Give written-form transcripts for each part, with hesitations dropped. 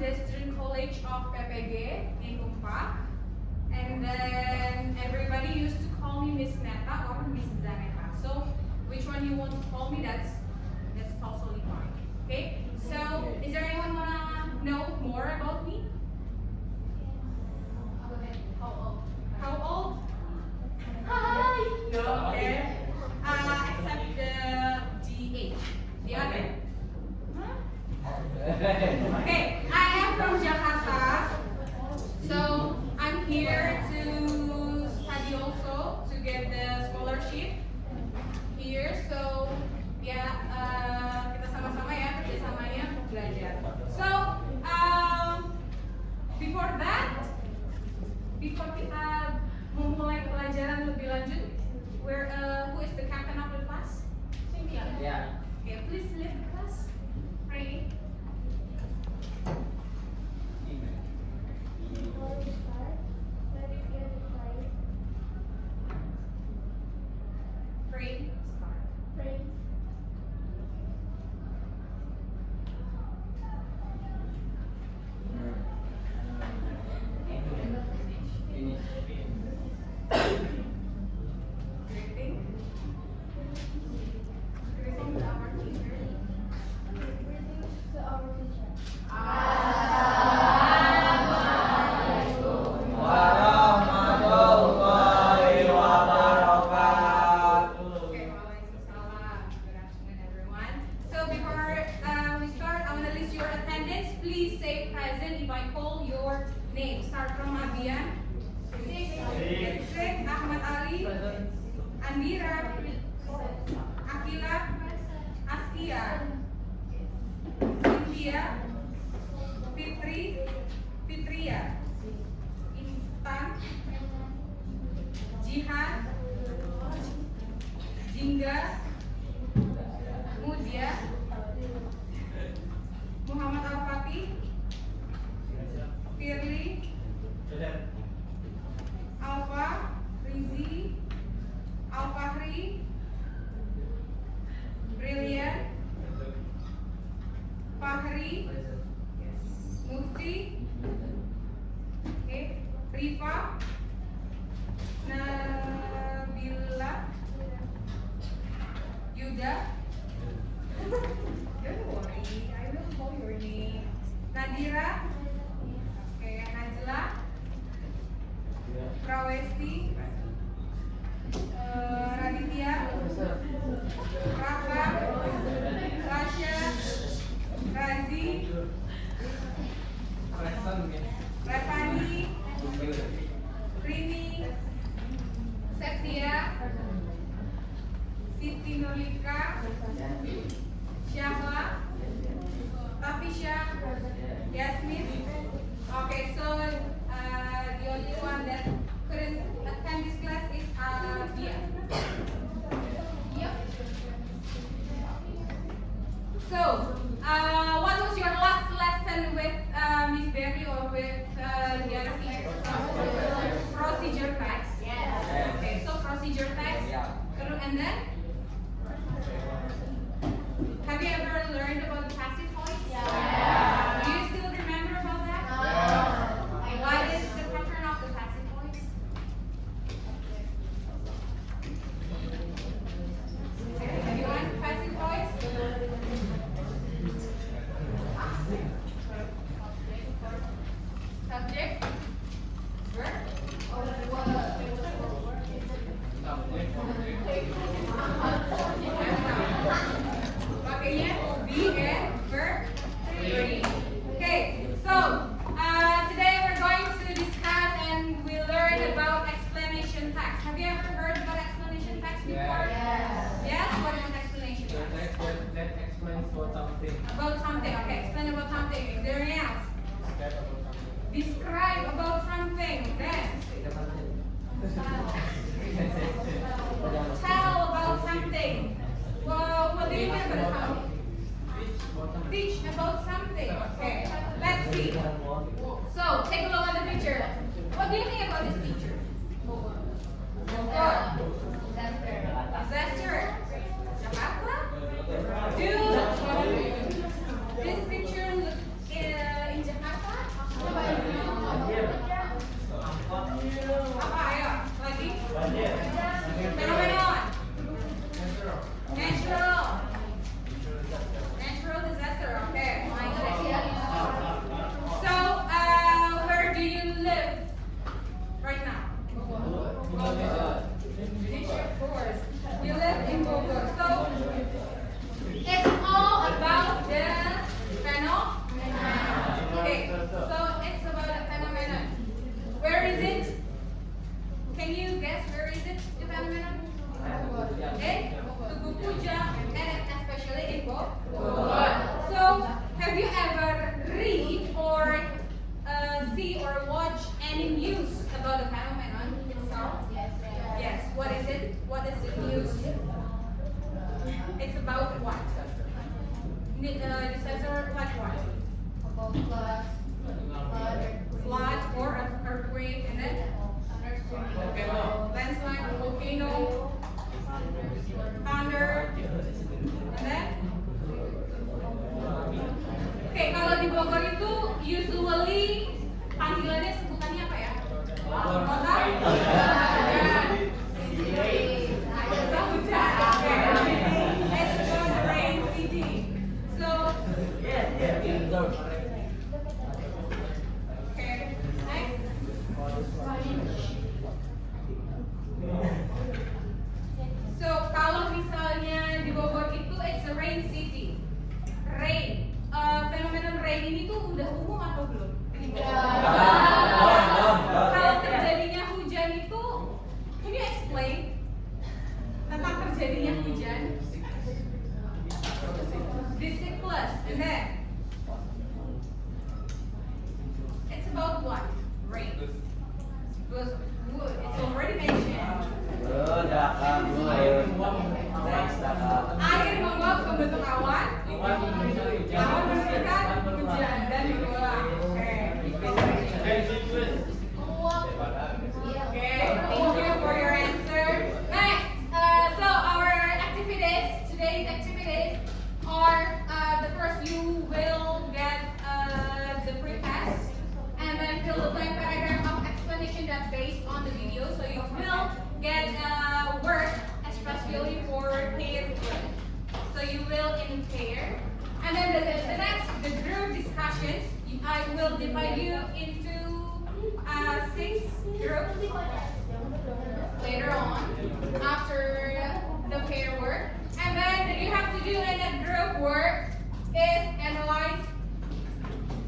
the Student College of PPG in Unpad. And then everybody used to call me Miss Neta or Miss Zaneta. So which one you want to call me, that's totally fine. Okay? So is there anyone wanna know more about me? How old? Hi! Okay. Except the age. The other. Okay, I am from Jakarta. So I'm here to study also to get the scholarship here. So ya kita sama-sama ya kerjasamanya untuk belajar. So before kita memulai pelajaran lebih lanjut, who is the captain of the class? Cynthia. Yeah. Okay, please lead the class. Pray. Pray. Start. Greeting. Greeting to our teacher. Warahmatullahi wabarakatuh. Okay, Waalaikumsalam. Good afternoon, everyone. So before we start, I want to list your attendance. Please say present if I call your name. Start from Abian. Sik, Ahmad Ali, Andira, Akila, Askia, Cynthia, Fitria, Intan, Jihan, Jingga, Mudia, Muhammad Al-Fatih, Firly, Alfa, Rizi, Al-Fahri, Brilliant, Fahri, Mufti, okay, Rifa, Nabila, Yuda. Don't worry, I will call your name. Nadira, okay, Najla, Prawesti, Raditya, Rafa, Rasya, Razi, Revani, Rini, Septia, Siti Nurlika, Syahla, Tafisha, Yasmin. Okay, so the only one that couldn't attend this class is Dia. Yep. So, what was your last lesson with Miss Berry or with the other teacher? Procedure text. Yes. Okay, so procedure text. Yeah. And then, have you ever learned about the passive voice? Yeah. Do you still remember about that? What is the pattern of the passive voice? Anyone? Passive voice? Subject? Verb? Pakainya be and verb 3. Okay, so today we're going to discuss and we learn about explanation text. Have you ever heard about explanation text before? Yes. What is explanation text? That explains what something. About something. Okay, explain about something. Is there anything else? Describe about something. Then tell about something. Well, what do you mean by something? Teach about something. Okay, let's see. So, take a look at the picture. What do you think about this picture? Disaster. Jakarta? Do this picture look in Jakarta? Bogor. Indonesia, of course. You live in Bogor. So it's all about the phenomenon. Okay, so it's about a phenomenon. Where is it? Can you guess where is it? The phenomenon? In Tugu Puja, and especially in Bogor. So have you ever read or see or watch any news about the phenomenon itself? Yes. What is it? What is the news? It's about what? Disaster like what? Flood or earthquake, and then landslide, volcano, thunder, and then oke, kalau di Bogor itu usually panggilannya sebutannya apa ya? Kota? It's called Rain City. So, okay, next. So, kalau misalnya di Bogor itu it's a rain city. Rain. Fenomenon rain ini tuh udah umum atau belum? Kalau terjadinya hujan itu, can you explain tentang terjadinya hujan? Disciples, and then it's about what? Rain. Good. It's already mentioned. Air membuat pembentuk awan. Awan menunjukkan hujan dan bola. Okay, thank you for your answer. Next, so our activities, today's activities are the first you will get the pre-test and then fill the blank paragraph of explanation that based on the video. So you will get work especially for pair work. So you will in pair. And then the next, the group discussions, I will divide you into 6 groups later on after the pair work. And then you have to do in a group work is analyze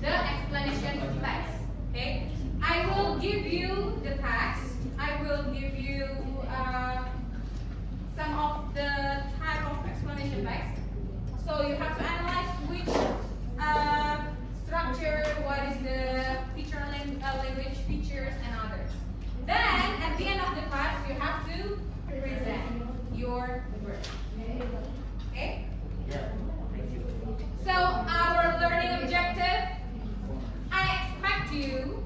the explanation text. Okay, I will give you the text. I will give you some of the type of explanation text. So you have to analyze which structure, what is the feature language features and others. Then at the end of the class, you have to present your work. Okay? So our learning objective, I expect you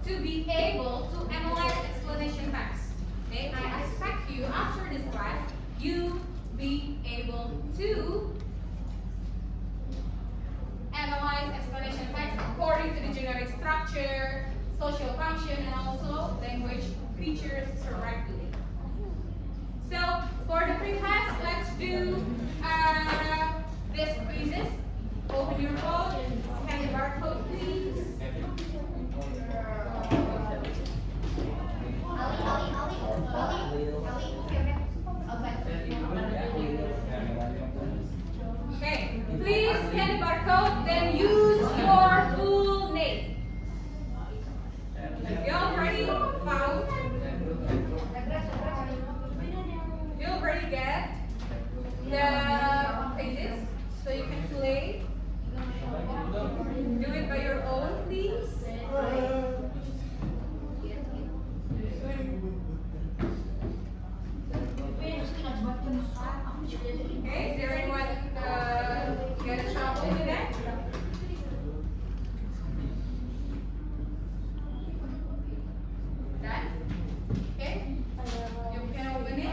to be able to analyze explanation text. Okay? I expect you after this class, you be able to analyze explanation text according to the generic structure, social function, and also language features correctly. So for the pre-test, let's do this quizzes. Open your phone, scan the barcode, please. Okay, please scan the barcode, then use your full name. If you already found, you already get the pages, so you can play. Do it by your own, please. Okay, is there anyone get trouble with that? Done? Okay? You can open it.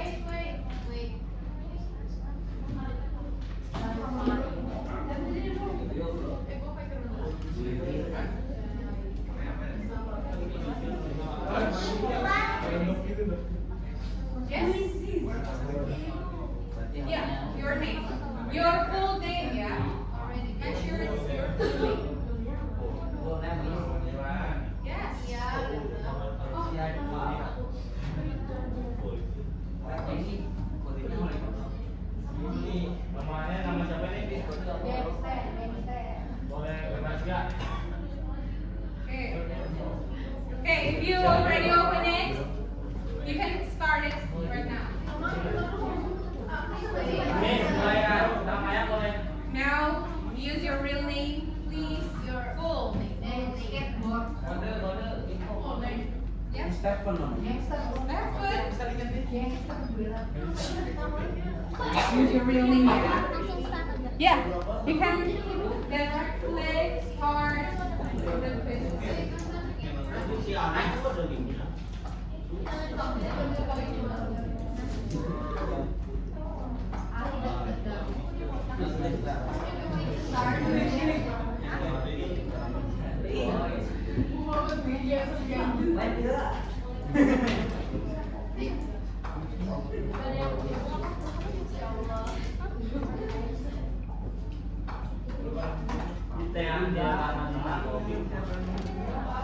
Yes? Yeah, your name. Your full name, yeah? Make sure it's your full name. Yes. Yeah. Oh. you already open it, you can start it right now. Now, use your real name, please. Your full name. Yes. Stephen. Use your real name. Yeah. You can directly start the quiz.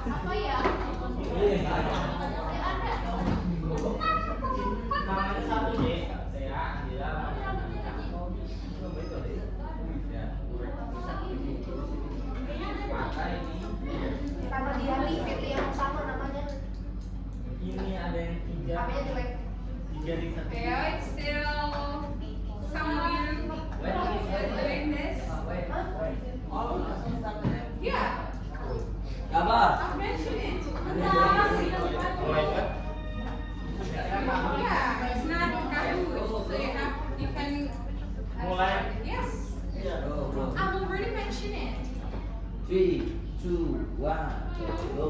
Apa ya? Namanya satu deh, saya Kalau dia PT yang sama namanya. ini ada yang tiga. HP-nya jelek. Tiga di satu. Okay, it's still some of you doing this. Yeah, Kabar? I've mentioned it. Yeah, it's not Kahoot, so you can. Mulai. Yes, I've already mentioned it. 3, 2, 1, go.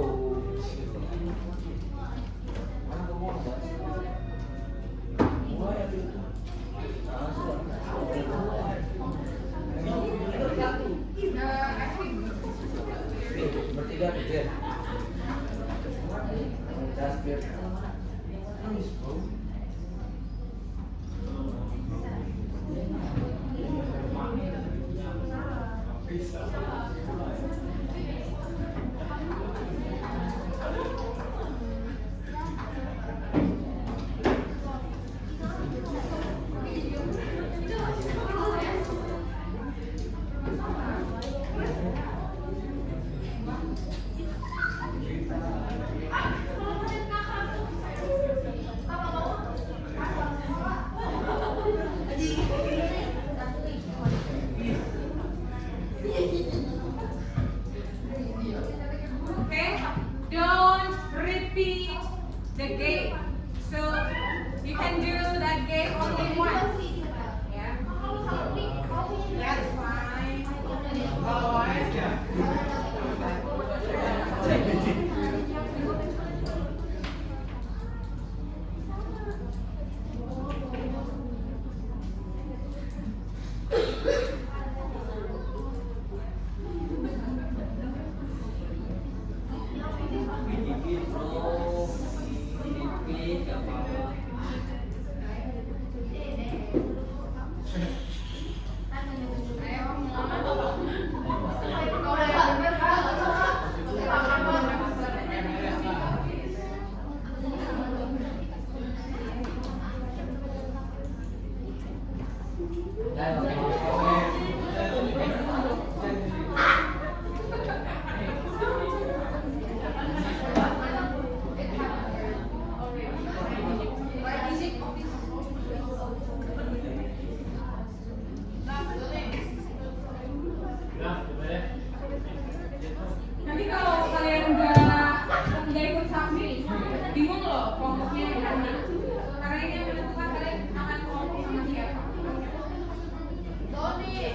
Bertiga kecil. Okay, don't repeat the game. So you can do that game only once. Yeah, that's fine. Nanti kalau kalian nggak ikut submit, bingung loh kelompoknya yang mana. Karena ini yang menentukan kalian akan kelompok sama siapa. Belum ya?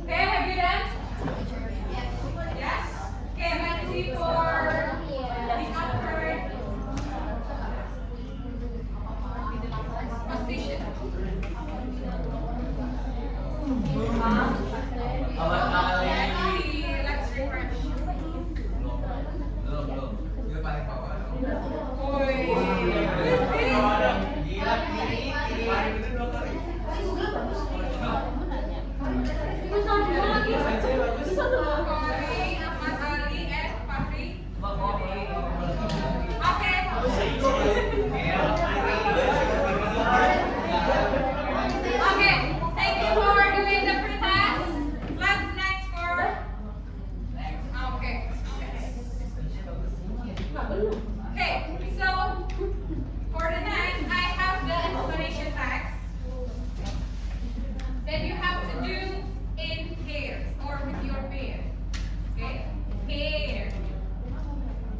Okay, have you done? Yes? Okay, let's see for the upward position. Let's refresh. Oi, Kori, Ahmad Ali, and Fahri. Okay. Okay, thank you for doing the pretest. Let's next for. Okay. Okay, so for the next, I have the explanation text that you have to do in pairs or with your pair. Okay, pair.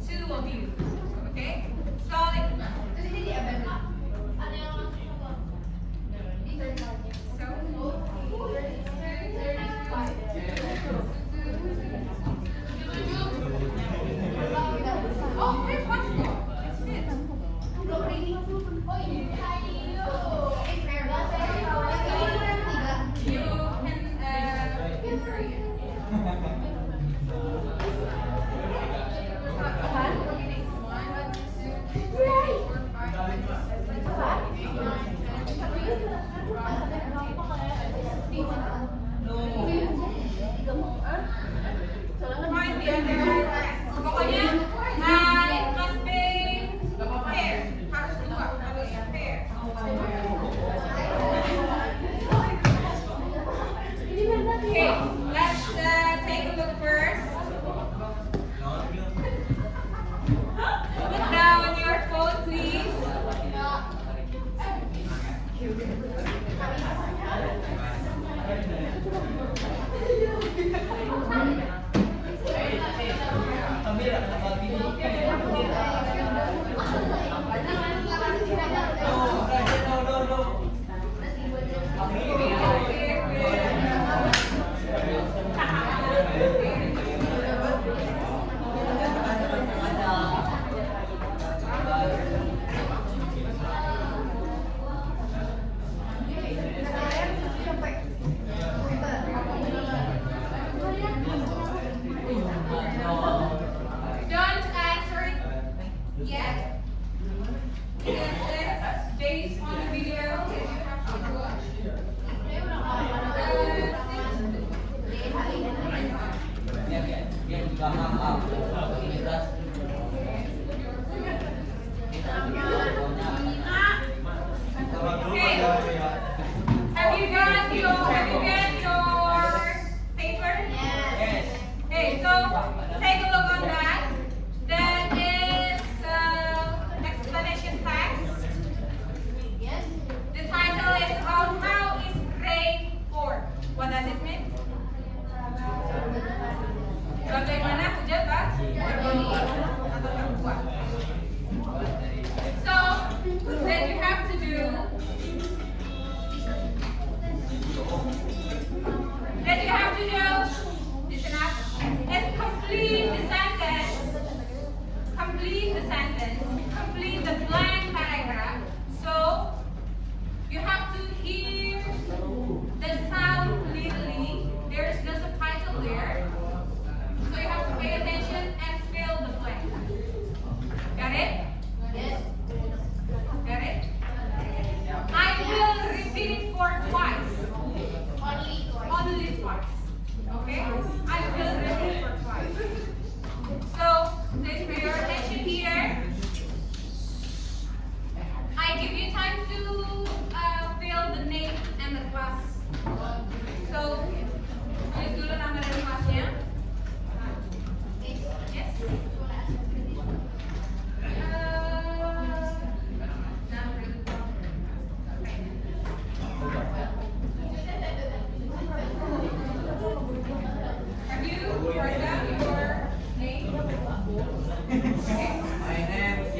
Two of you. Okay, so oh, wait, what's more? It's good. You can hurry it. One, two, three, four, five, six, seven, 8, 9, 10, 11, 12. Find the other. Pokoknya, it must be pair. Harus dua, harus pair. Okay, let's take a look first. Put down your phone, please. Don't answer it yet. It's based on the video that you have to watch. Okay. Have you got your paper? Yes. Okay, so take a look on that. That is explanation text. Yes. The title is on how is rain formed. What does it mean? Bagaimana hujan berbunyi atau terbuat? So, then you have to do. Then you have to do. Listen up. Is complete the sentence. Complete the sentence. Complete the blank paragraph. So, you have to hear the sound clearly. There's no subtitle there. So you have to pay attention and fill the blank. Got it? Yes. Got it? I will repeat it for twice. Only twice. Only twice. Okay? I will repeat it for twice. So, please pay your attention here. I give you time to fill Yeah? Yes? Not really. Have you write down your name? Okay. My name is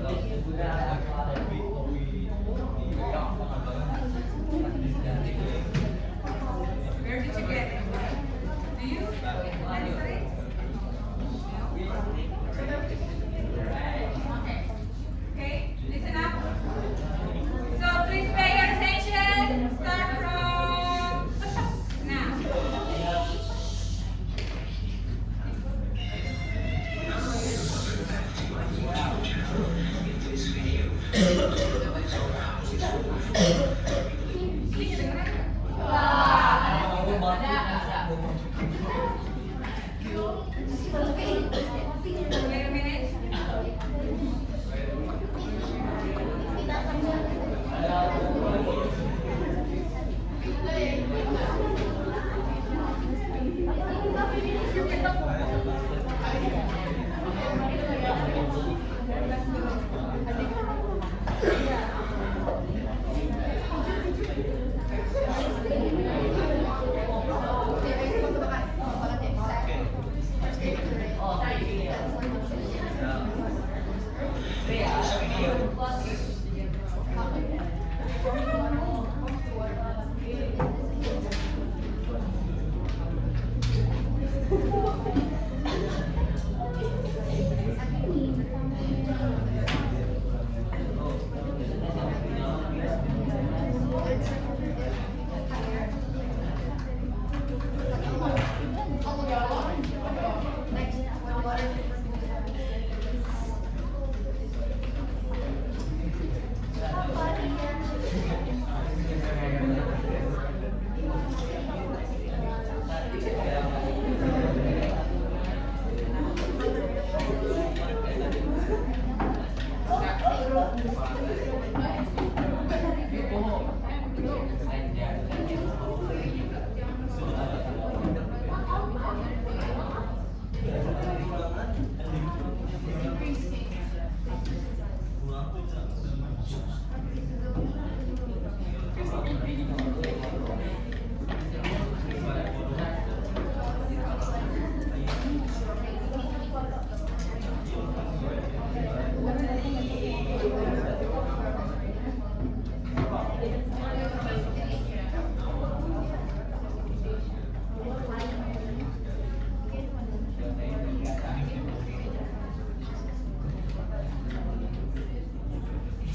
Okay, udah? Where did you get it? Do you answer it? Okay. Okay, listen up. So please pay attention. Start from now. Ini kedengeran nggak? Wait a minute.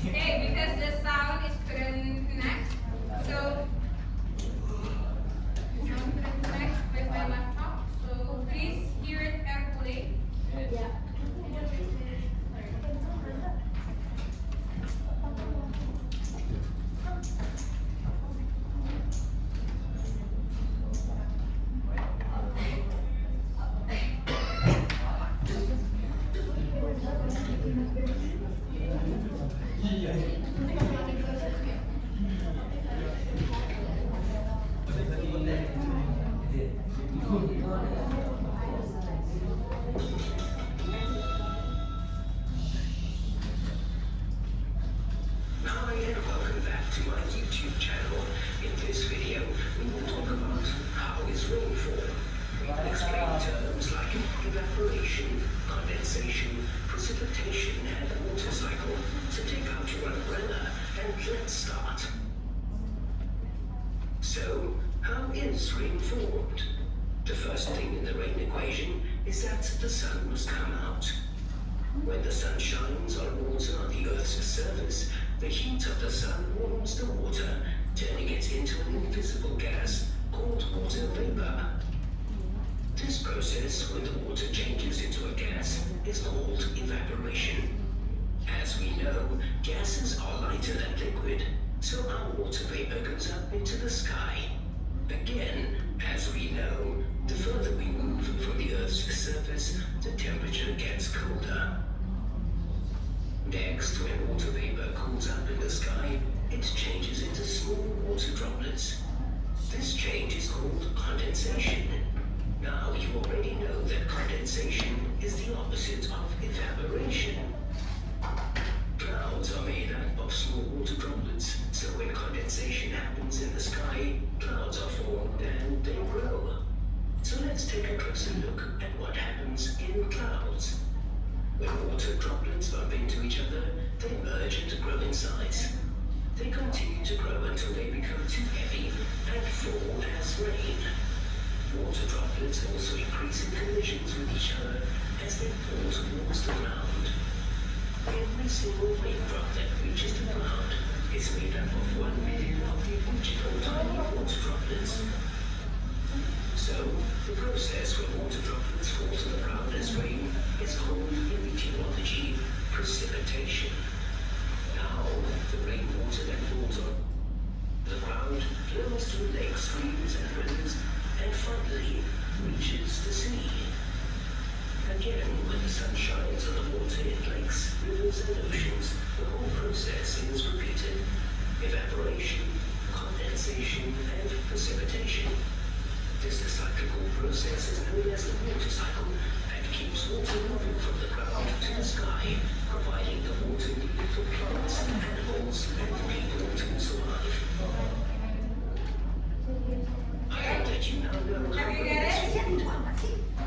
Okay, because the sound is couldn't connect, so sound couldn't connect with my laptop. So please hear it carefully. Hi and welcome back to my YouTube channel. In this video, we will talk about how is rainfall. We will explain terms like evaporation, condensation, precipitation, and water cycle. So take out your umbrella and let's start. So, how is rain formed? The first thing in the rain equation is that the sun must come out. When the sun shines on water on the Earth's surface, the heat of the sun warms the water, turning it into an invisible gas called water vapor. This process, when the water changes into a gas, is called evaporation. As we know, gases are lighter than liquid, so our water vapor goes up into the sky. Again, as we know, the further we move from the Earth's surface, the temperature gets colder. Next, when water vapor cools up in the sky, it changes into small water droplets. This change is called condensation. Now you already know that condensation is the opposite of evaporation. Clouds are made up of small water droplets, so when condensation happens in the sky, clouds are formed and they grow. So let's take a closer look at what happens in clouds. When water droplets bump into each other, they merge and grow in size. They continue to grow until they become too heavy and fall as rain. Water droplets also increase in collisions with each other as they fall towards the ground. Every single raindrop that reaches the ground is made up of 1 million of the original tiny water droplets. So, the process where water droplets fall to the ground as rain is called in meteorology precipitation. Now, the rainwater that falls on the ground flows through lakes, streams, and rivers, and finally reaches the sea. Again, when the sun shines on the water in lakes, rivers, and oceans, the whole process is repeated. Evaporation, condensation, and precipitation. This cyclical process is known as the water cycle and keeps water moving from the ground to the sky, providing the water needed for plants, animals, and people to survive. I hope that you now know how Have you get it?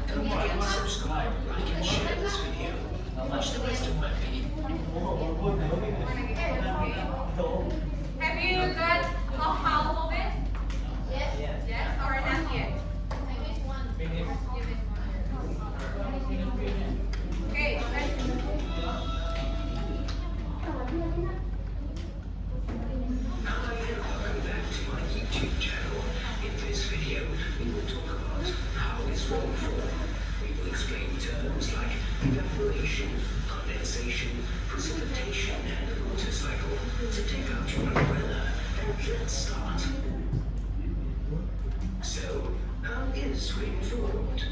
Don't forget to subscribe, like, and share this video. Watch the rest of my video. Have you got half of it? Yes. Yes or not yet? I missed one. Finish. Okay, let's Hi and welcome back to my YouTube channel. In this video, we will talk about how is rain formed. We will explain terms like evaporation, condensation, precipitation, and water cycle. So take out your umbrella and let's start. So, how is rain formed?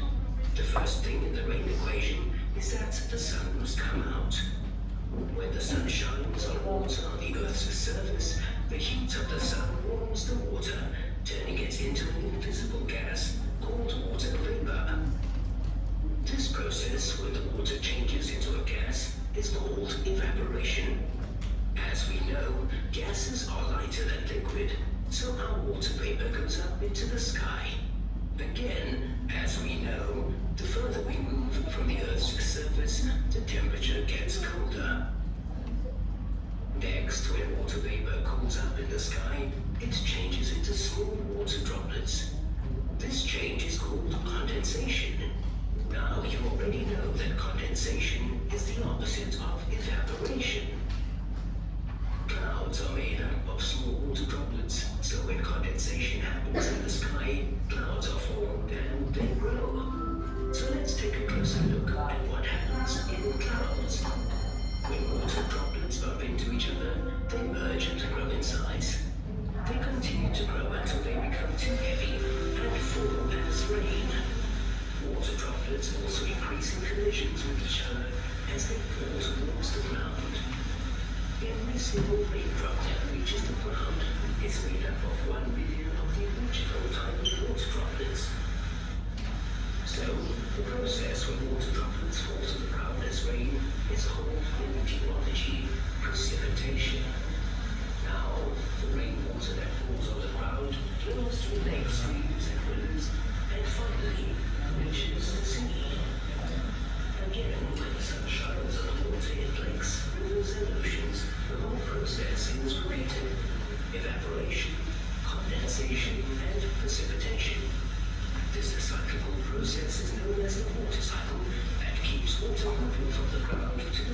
The first thing in the rain equation is that the sun must come out. When the sun shines on water on the Earth's surface, the heat of the sun warms the water, turning it into an invisible gas called water vapor. This process, when the water changes into a gas, is called evaporation. As we know, gases are lighter than liquid, so our water vapor goes up into the sky. Again, as we know, the further we move from the Earth's surface, the temperature gets colder. Next, when water vapor cools up in the sky, it changes into small water droplets. This change is called condensation. Now you already know that condensation is the opposite of evaporation. Clouds are made up of small water droplets, so when condensation happens in the sky, clouds are formed and they grow. So let's take a closer look at what happens in clouds. When water droplets bump into each other, they merge and grow in size. They continue to grow until they become too heavy and fall as rain. Water droplets also increase in collisions with each other as they fall towards the ground. Every single raindrop that reaches the ground is made up of 1 billion of the original tiny water droplets. So, the process when water droplets fall to the ground as rain is called in meteorology precipitation. Now, the rainwater that falls on the ground flows through lakes, streams, and rivers, and finally reaches the sea. Again, when the sun shines on the water in lakes, rivers, and oceans, the whole process is repeated. Evaporation, condensation, and precipitation. This cyclical process is known as the water cycle and keeps water moving from the ground to the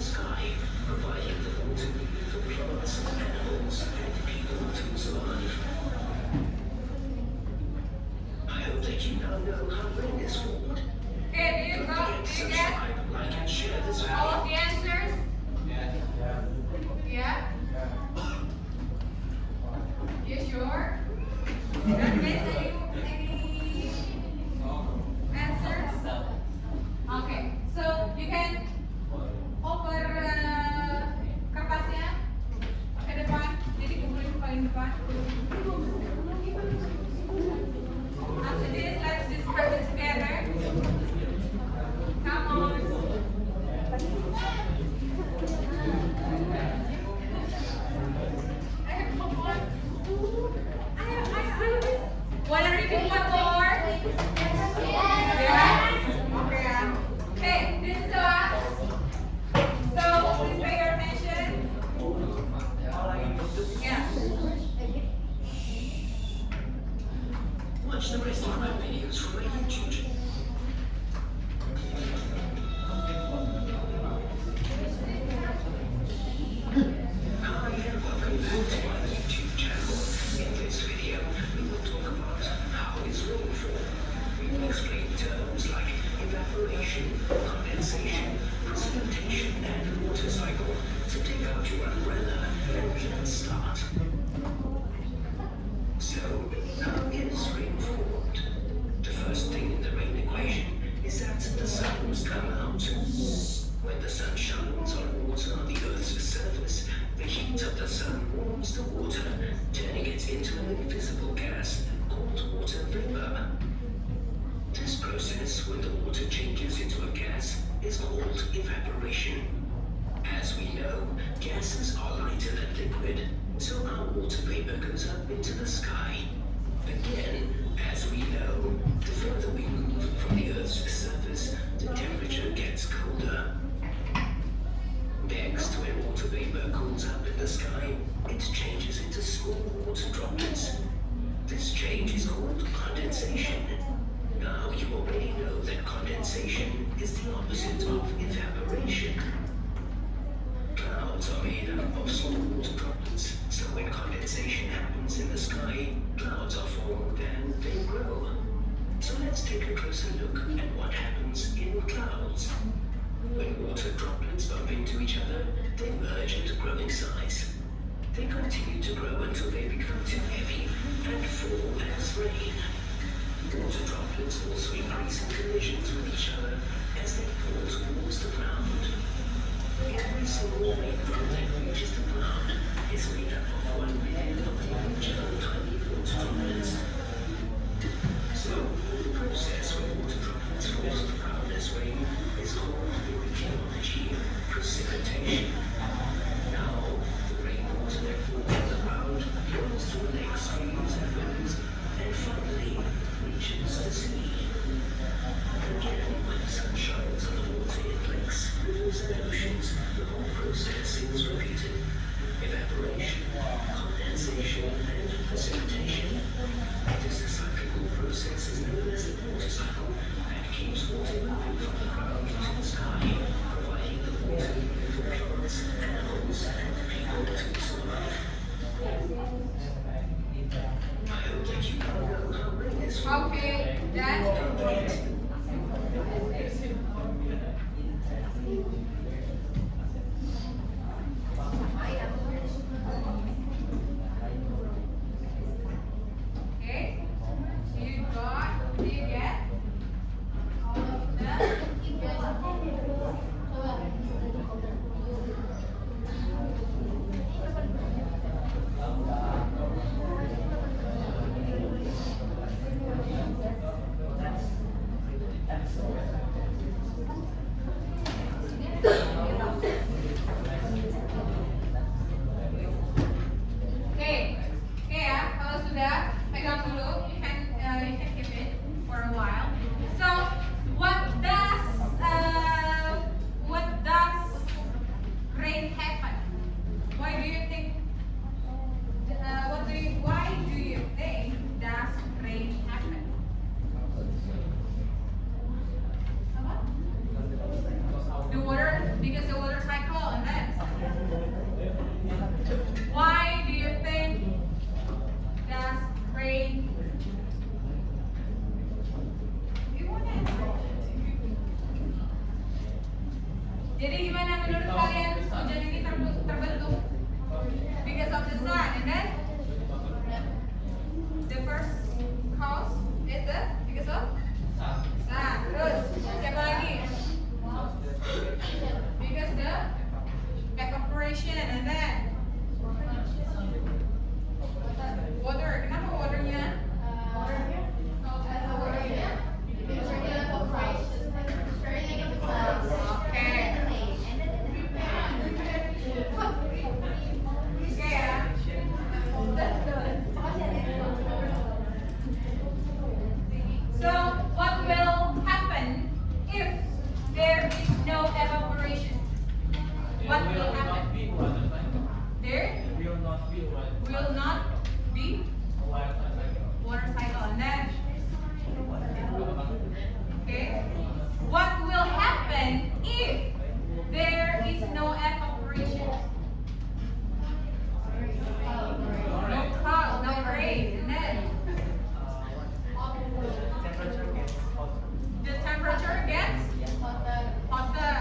motorcycle, so take out your umbrella and let's start. So, how is rain formed? The first thing in the rain equation is that the sun must come out. When the sun shines on water on the Earth's surface, the heat of the sun warms the water, turning it into an invisible gas called water vapor. This process, when the water changes into a gas, is called evaporation. As we know, gases are lighter than liquid, so our water vapor goes up into the sky. Again, as we know, the further we move from the Earth's surface, the temperature gets colder. Next, when water vapor cools up in the sky, it changes into small water droplets. This change is called condensation. Now, you already know that condensation is the opposite of evaporation. Clouds are made up of small water droplets, so when condensation happens in the sky, clouds are formed and they grow. So let's take a closer look at what happens in clouds. When water droplets bump into each other, they merge into growing size. They continue to grow until they become too heavy and fall as rain. Water droplets also increase in collisions with each other as they fall towards the ground. Every single raindrop that reaches the ground is made up of one pair of individual tiny water droplets. So, the process where water droplets fall to the ground as rain is called in meteorology precipitation. Now, the rainwater that falls to the ground flows through lakes, streams, and rivers, and finally reaches the sea. Again, when the sun shines on the water in lakes, rivers, and oceans, the whole process is repeated. Evaporation, condensation, and precipitation. This cyclical process is known as the water cycle and keeps water moving from the ground to the sky, providing the water for plants, animals, and people to survive. I hope that you now know how rain is formed. Okay, that's Right. okay. Do you get all of them? Okay, ya. Kalau sudah pegang dulu, you can keep it for a while. So, what does rain happen? Why do you think? Why do you think does rain happen? Because the water cycle, and then why do you think does rain? Jadi gimana menurut kalian hujan ini terbentuk? Because of the sun, and then the first cause is because of sun. Terus siapa lagi? Because the evaporation, and then water. Kenapa waternya? Okay. So, what will happen if there is no evaporation? What will happen? There Will not be what? will not be water cycle, and then okay. What will happen if there is no evaporation? No cloud, no rain, and then Temperature gets hot. the temperature gets hotter.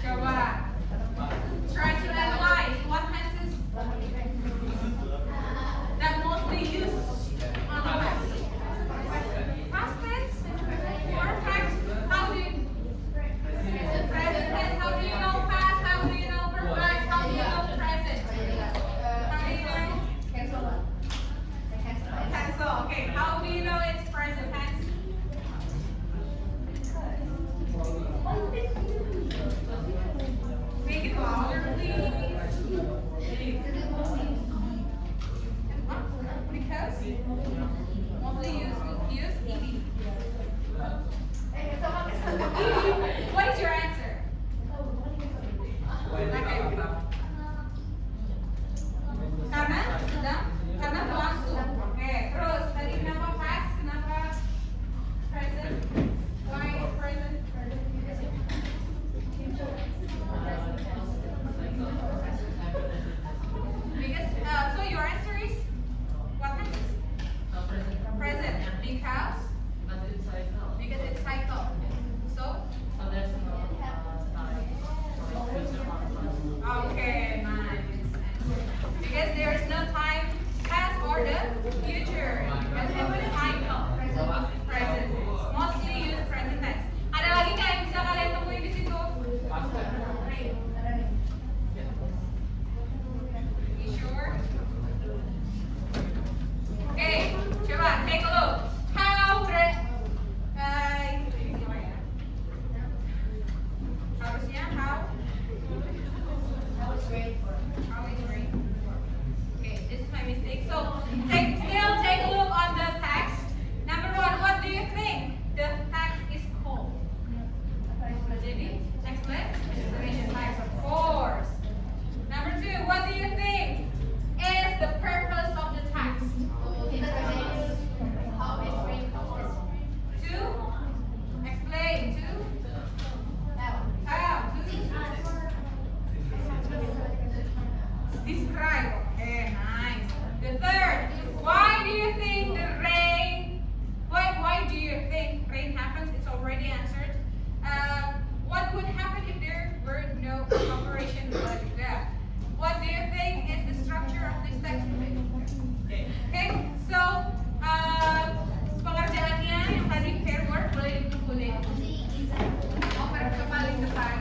Coba. Try to analyze what tenses that mostly used on the past. Past tense, perfect. How do you present tense? How do you know past? How do you know perfect? How do you know present? How do you know? Cancel. Okay. How do you know it's present tense? Make it louder, please. Because mostly use ED. What is your answer? Karena sedang, karena berlangsung. Oke, terus tadi kenapa past, kenapa present? Why is present? Because so your answer is what tense? Present. Because it's cycle. So okay, nice. Because there is no time past or the future. Because it's a cycle. Present. Mostly use present tense. Ada lagi nggak yang bisa kalian temuin di situ? You sure? Okay, coba take a look. Harusnya how? How is great. Okay, this is my mistake. So still take a look on the text. Number one, what do you think the text is called? Jadi, explanation text, of course. Number two, what do you think is the purpose of the text? To explain, to describe. Okay, nice. The third, why do you think the rain? Why do you think rain happens? It's already answered. What would happen if there were no operation like that? What do you think is the structure of this text? Okay, so pengerjaannya yang tadi pair word boleh dikumpulin. Paling depan.